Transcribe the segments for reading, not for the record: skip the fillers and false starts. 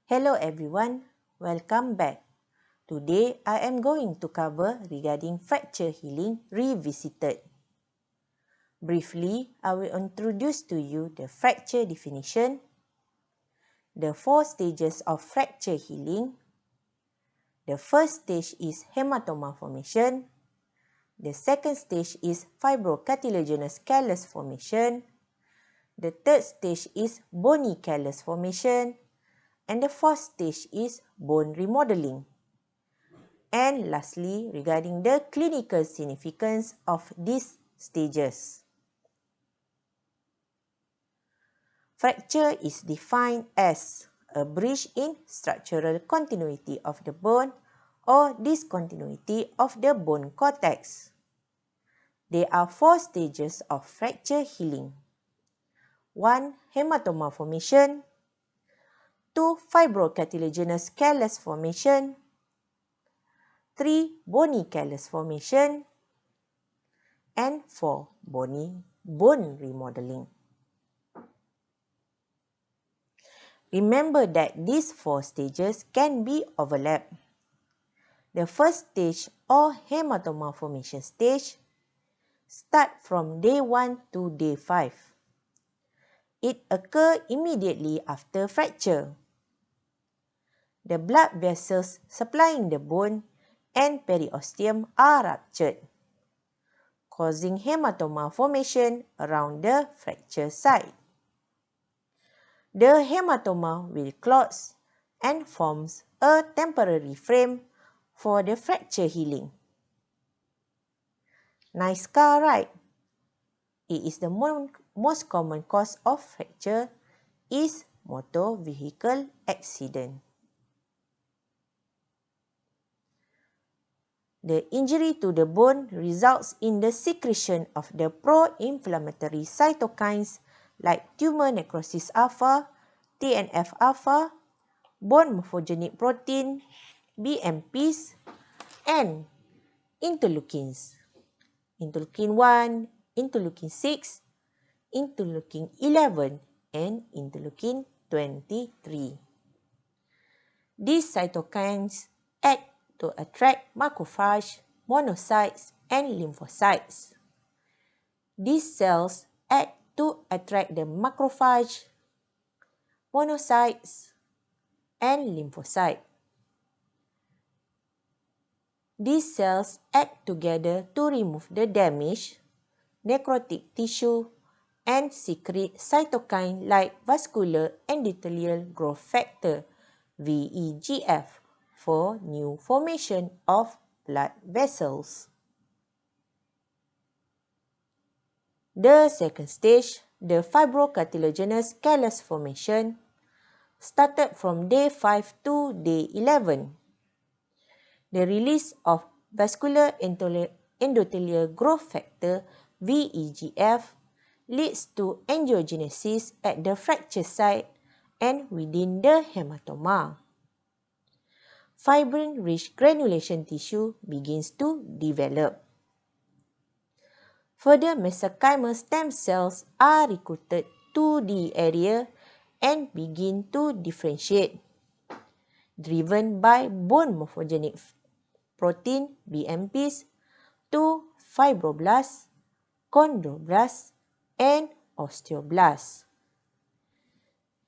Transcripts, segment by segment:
Hello everyone, welcome back. Today I am going to cover regarding fracture healing revisited. Briefly, I will introduce to you the fracture definition, the 4 stages of fracture healing. The first stage is hematoma formation. The second stage is fibrocartilaginous callus formation. The third stage is bony callus formation. And the fourth stage is bone remodelling. And lastly, regarding the clinical significance of these stages. Fracture is defined as a breach in structural continuity of the bone or discontinuity of the bone cortex. There are 4 stages of fracture healing. 1. Hematoma formation. 2. Fibrocartilaginous callus formation. 3. Bony callus formation. And 4. Bone remodeling. Remember that these 4 stages can be overlapped. The first stage or hematoma formation stage start from day 1 to day 5. It occurs immediately after fracture. The blood vessels supplying the bone and periosteum are ruptured, causing hematoma formation around the fracture site. The hematoma will close and forms a temporary frame for the fracture healing. Nice scar, right? It is the most common cause of fracture is motor vehicle accident. The injury to the bone results in the secretion of the pro-inflammatory cytokines like tumor necrosis alpha, TNF-alpha, bone morphogenic protein, BMPs, and interleukins. Interleukin 1, interleukin 6, interleukin 11, and interleukin 23. These cytokines act to attract macrophage, monocytes, and lymphocytes. These cells act to attract the macrophage, monocytes, and lymphocyte. These cells act together to remove the damaged, necrotic tissue and secrete cytokine like vascular endothelial growth factor, VEGF, for new formation of blood vessels. The second stage, the fibrocartilaginous callus formation, started from day 5 to day 11. The release of vascular endothelial growth factor, VEGF, leads to angiogenesis at the fracture site and within the hematoma. Fibrin-rich granulation tissue begins to develop. Further mesenchymal stem cells are recruited to the area and begin to differentiate, driven by bone morphogenic protein BMPs to fibroblasts, chondroblasts, and osteoblasts.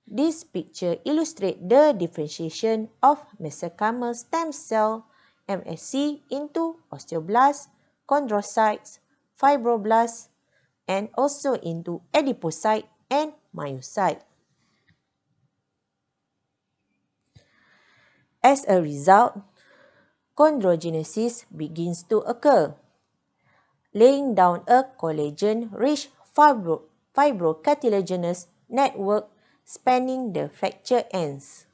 This picture illustrates the differentiation of mesenchymal stem cell MSC into osteoblasts, chondrocytes, fibroblasts, and also into adipocyte and myocyte. As a result, chondrogenesis begins to occur, laying down a collagen-rich fibrocartilaginous network spanning the fracture ends,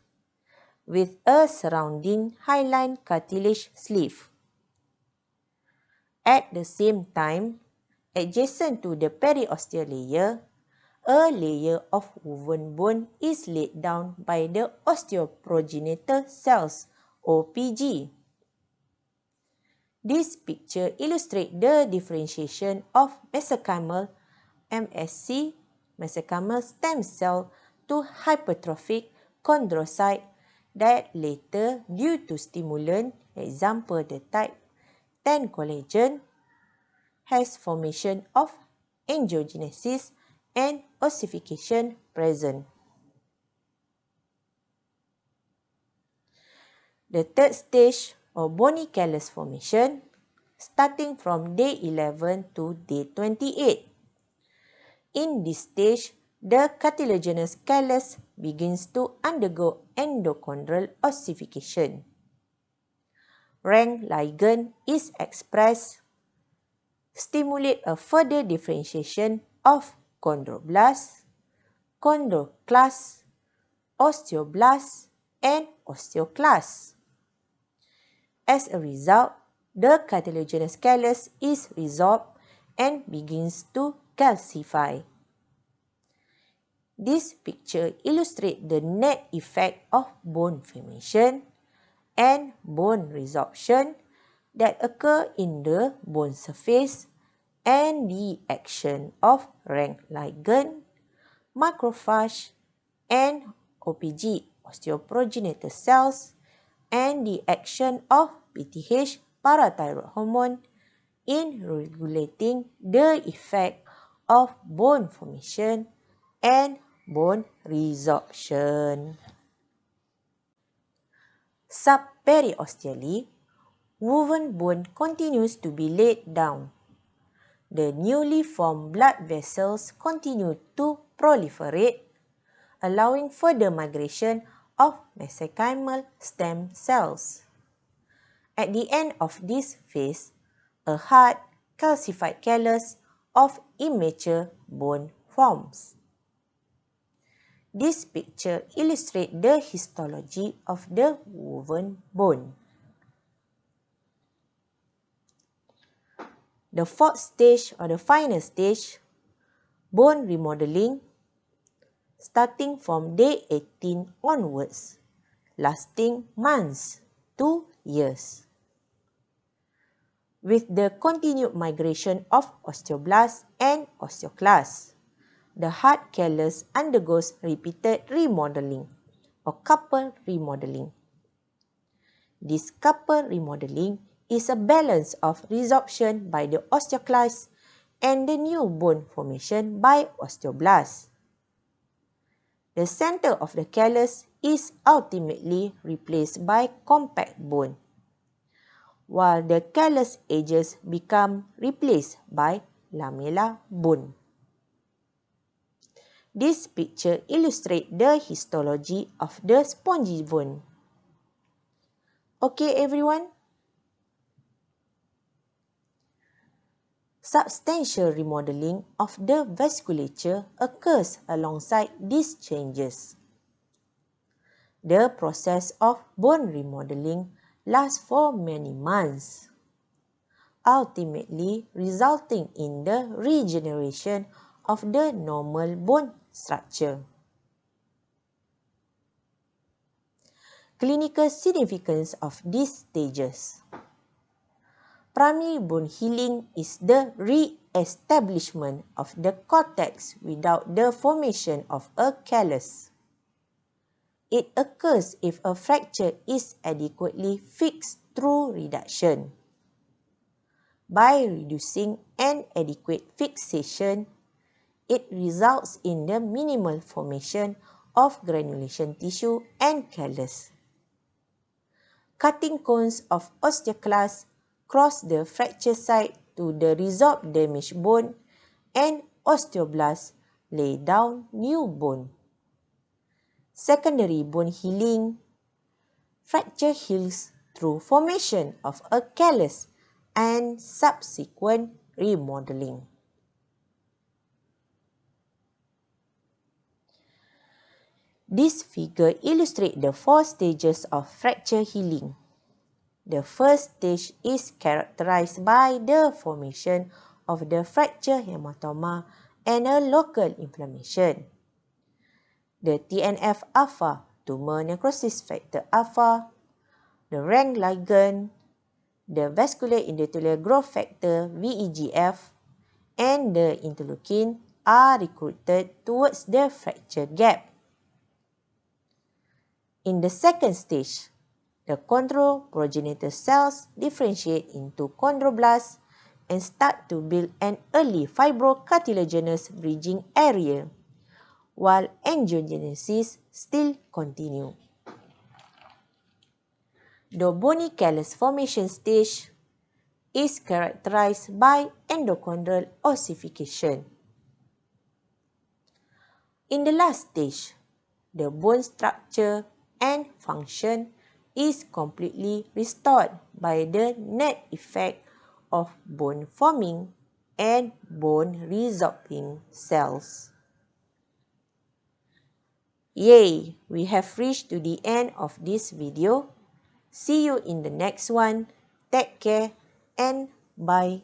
with a surrounding hyaline cartilage sleeve. At the same time, adjacent to the periosteal layer, a layer of woven bone is laid down by the osteoprogenitor cells, OPG. This picture illustrates the differentiation of mesenchymal MSC, mesenchymal stem cell, to hypertrophic chondrocyte that later, due to stimulant, example the type 10 collagen, has formation of angiogenesis and ossification present. The third stage of bony callus formation, starting from day 11 to day 28. In this stage, the cartilaginous callus begins to undergo endochondral ossification. Rank ligand is expressed, stimulate a further differentiation of chondroblast, chondroclast, osteoblast, and osteoclast. As a result, the cartilaginous callus is resorbed and begins to calcify. This picture illustrates the net effect of bone formation and bone resorption that occur in the bone surface and the action of rank ligand, macrophage, and OPG, osteoprogenitor cells, and the action of PTH, parathyroid hormone, in regulating the effect of bone formation and bone resorption. Subperiosteally, woven bone continues to be laid down. The newly formed blood vessels continue to proliferate, allowing further migration of mesenchymal stem cells. At the end of this phase, a hard, calcified callus of immature bone forms. This picture illustrates the histology of the woven bone. The fourth stage or the final stage, bone remodeling, starting from day 18 onwards, lasting months to years. With the continued migration of osteoblasts and osteoclasts, the hard callus undergoes repeated remodeling or couple remodeling. This couple remodeling is a balance of resorption by the osteoclasts and the new bone formation by osteoblasts. The center of the callus is ultimately replaced by compact bone, while the callus edges become replaced by lamellar bone. This picture illustrates the histology of the spongy bone. Okay, everyone? Substantial remodeling of the vasculature occurs alongside these changes. The process of bone remodeling lasts for many months, ultimately resulting in the regeneration of the normal bone structure. Clinical significance of these stages. Primary bone healing is the re-establishment of the cortex without the formation of a callus. It occurs if a fracture is adequately fixed through reduction. By reducing an adequate fixation, it results in the minimal formation of granulation tissue and callus. Cutting cones of osteoclasts cross the fracture site to the resorbed damaged bone, and osteoblasts lay down new bone. Secondary bone healing. Fracture heals through formation of a callus and subsequent remodeling. This figure illustrates the 4 stages of fracture healing. The first stage is characterized by the formation of the fracture hematoma and a local inflammation. The TNF-alpha, tumor necrosis factor alpha, the rank ligand, the vascular endothelial growth factor VEGF, and the interleukin are recruited towards the fracture gap. In the second stage, the chondro progenitor cells differentiate into chondroblasts and start to build an early fibrocartilaginous bridging area, while angiogenesis still continue. The bony callus formation stage is characterized by endochondral ossification. In the last stage, the bone structure and function is completely restored by the net effect of bone forming and bone resorbing cells. Yay! We have reached to the end of this video. See you in the next one. Take care and bye.